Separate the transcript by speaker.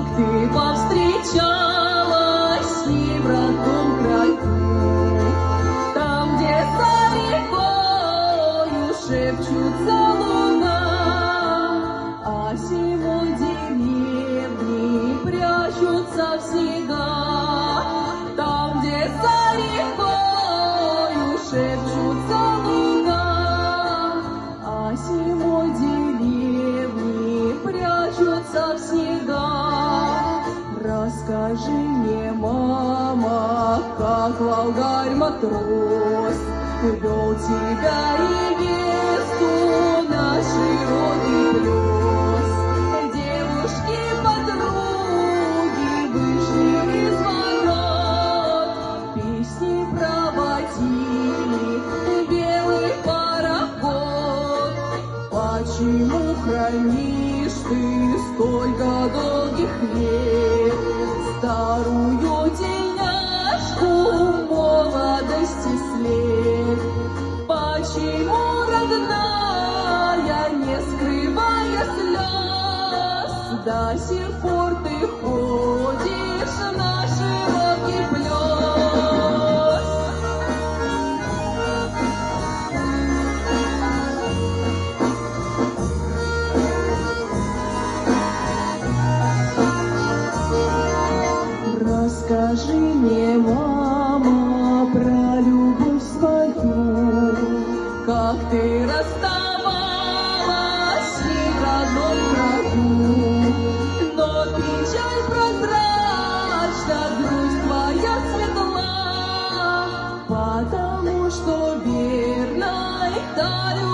Speaker 1: как ты повстречалась с ним в родном краю, там, где за рекою шепчутся луна, а зимой деревни прячутся в снегах, там, где за рекою шепчутся луна, а зимой деревни прячутся в снегах. Расскажи мне, мама, как волгарь-матрос вел тебя и невесту на широкий плес. Девушки-подруги вышли из ворот, песни проводили белый пароход. Почему хранишь ты столько долгих лет старую тельняшку молодости след? Почему, родная, не скрывая слез, до сих пор ты ходишь на широкий плес? Расскажи мне, мама, про любовь свою, как ты расставалась с ним в родном краю. Но печаль прозрачна, грусть твоя светла, потому что верной таю